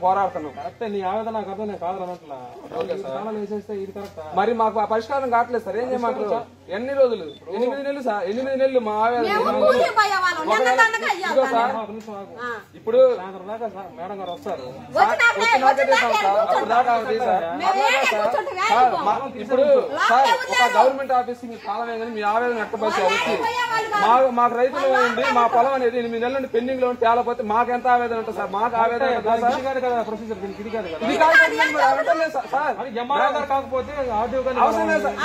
పోరాడుతున్నాం. నీ ఆవేదన నాకు అర్థం కాదు అన్నట్లా మరి మాకు పరిష్కారం కావట్లేదు సార్. ఏం చేయమంటారు? ఎన్ని రోజులు? 8 నెలలు సార్. 8 నెలలు మా ఆవేదన. ఇప్పుడు మేడం గారు వస్తారు. ఇప్పుడు సార్ ఒక గవర్నమెంట్ ఆఫీస్ కి కాలం ఏందని మీ ఆవేదన వ్యక్తపరిచారు వచ్చి మాకు రైతులు ఉండి మా పొలం అనేది 8 నెలల నుండి పెండింగ్ లో తేలపోతే మాకు ఎంత ఆవేదన ఉంటుంది సార్? మాకు ఆవేదన ప్రొసీజర్ ఇది కాదు కదా. కాకపోతే అవసరం లేదు సార్.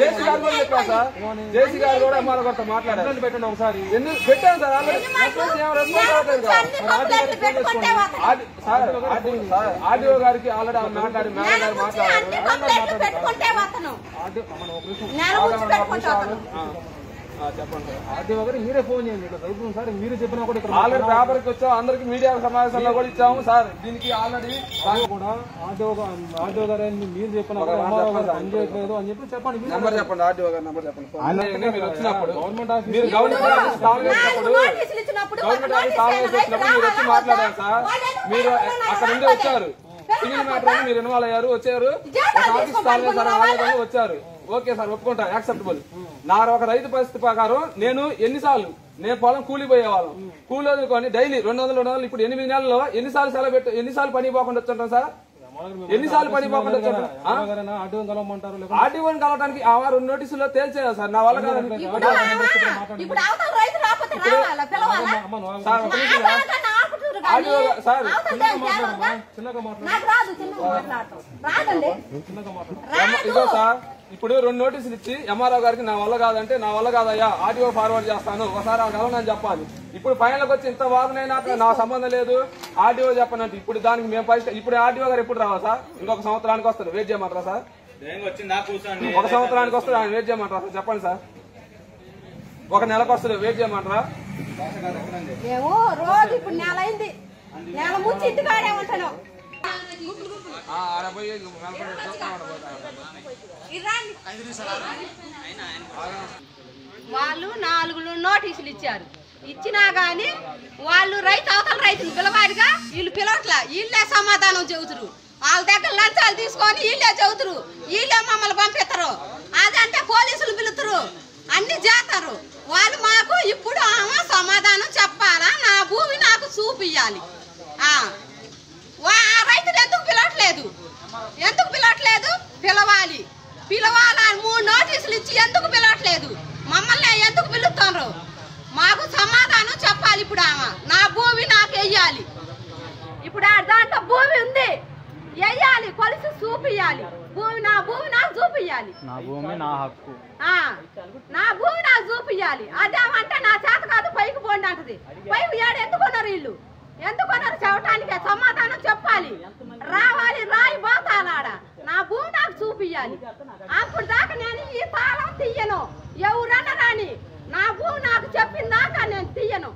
జేసీ గారు కూడా చెప్పారు సార్. జేసీ గారు కూడా అమ్మాలతో మాట్లాడారు. పెట్టండి ఒకసారి. పెట్టాను సార్. ఆర్డీఓ గారికి ఆల్రెడీ మాట్లాడి మేడం గారు మాట్లాడారు. చెప్పండి సార్. ఆర్డీఓ గారు మీరే ఫోన్ చేయండి. ఇక్కడ జరుగుతుంది సార్. మీరు చెప్పినా కూడా ఇక్కడ ఆల్రెడీ పేపర్కి వచ్చాం. అందరికి మీడియా సమావేశంలో కూడా ఇచ్చాము సార్. దీనికి ఆల్రెడీ కూడా ఆర్డీఓ గారు మీరు చెప్పిన పని చేయట్లేదు అని చెప్పి చెప్పండి. నెంబర్ చెప్పండి. ఆర్డీఓ గారు నెంబర్ చెప్పండి. మీరు వచ్చినప్పుడు గవర్నమెంట్ ఆఫీస్ మీరు గవర్నమెంట్ ఆఫీస్ కాల్ చేసినప్పుడు మీరు వచ్చి మాట్లాడారు సార్. మీరు అక్కడ నుండి వచ్చారు. సివిల్ మ్యాటర్ మీరు ఇన్వాల్వ్ అయ్యారు. వచ్చారు. ఒక ఆఫీస్ కాల్ చేశారు. ఆలోచన వచ్చారు. ఓకే సార్, ఒప్పుకుంటా, యాక్సెప్టబుల్. నా ఒక రైతు పరిస్థితి ప్రకారం నేను ఎన్నిసార్లు పొలం కూలిపోయేవాళ్ళం. కూలి వదులుకొని డైలీ 200 ఇప్పుడు 8 నెలల్లో ఎన్నిసార్లు సెలవు పెట్టు, ఎన్నిసార్లు పని పోకుండా వచ్చుంటాం సార్? ఎన్నిసార్లు పని పోకుండా వచ్చుంటాం? ఆర్డీఓని కలవడానికి ఆ 2 నోటీసుల్లో తేల్చేదా సార్? నా వల్ల కాదని ఇదో సార్. ఇప్పుడు 2 నోటీసులు ఇచ్చి ఎంఆర్ఓ గారికి నా వల్ల కాదంటే నా వల్ల కాదయ్యా ఆర్డీఓ ఫార్వర్డ్ చేస్తాను ఒకసారి ఆ గవర్నని చెప్పాలి. ఇప్పుడు ఫైనల్కి వచ్చి ఇంత వాదనైనా నా సంబంధం లేదు ఆర్డీఓ చెప్పనంటే ఇప్పుడు దానికి మేము పరిస్థితి. ఇప్పుడు ఆర్డీఓ గారు ఎప్పుడు రావా సార్? ఇంకొక సంవత్సరానికి వస్తారు. వెయిట్ చేయమంటారా సార్? 1 సంవత్సరానికి వస్తారు. ఆయన వెయిట్ చేయమంటారా సార్? చెప్పండి సార్. 1 నెలకు వస్తుంది. వెయిట్ చేయమంటారా? రోజు ఇప్పుడు నెల అయింది. నెల ముంచి ఇంటికాడే ఉంటాను. వాళ్ళు 4 నోటీసులు ఇచ్చారు. ఇచ్చినా గాని వాళ్ళు అవతల రైతులు పిలవారిగా వీళ్ళు పిలవట్లా. వీళ్ళే సమాధానం చెబుతురు. వాళ్ళ దగ్గర లంచాలు తీసుకొని వీళ్ళే చెబుతురు. వీళ్ళే మమ్మల్ని పంపిస్తారు. అదంటే పోలీసులు పిలుతురు. అన్ని చేస్తారు. వాళ్ళు మాకు ఇప్పుడు సమాధానం చెప్పాలా? నా భూమి నాకు చూపియాలి. రైతులు ఎందుకు పిలవట్లేదు? ఎందుకు పిలవట్లేదు? పిలవాలి. 3 నోటీసులు ఇచ్చి ఎందుకు పిలవట్లేదు? మమ్మల్ని ఎందుకు పిలుస్తున్నారు? మాకు సమాధానం చెప్పాలి. ఇప్పుడు నా భూమి నాకు వెయ్యాలి. ఇప్పుడు దాంట్లో భూమి ఉంది, వెయ్యాలి. కొలిసి చూపియాలి. నా భూమి నాకు చూపియాలి. నా భూమి నా హక్కు. నా భూమి నాకు చూపియాలి. అదేమంటే నా చేత కాదు పైకి పోండి అంటది. పైకి ఏడు ఎందుకున్నారు వీళ్ళు? ఎందుకున్నారు చెప్పటానికే సమాధానం చెప్పాలి. రావాలి, రాయి పోతాలాడ. నా భూమి నాకు చూపియాలి. అప్పుడు దాకా నేను ఈ తాళం తీయను. ఎవరన్నా రాని నా భూమి నాకు చెప్పిన దాకా నేను తీయను.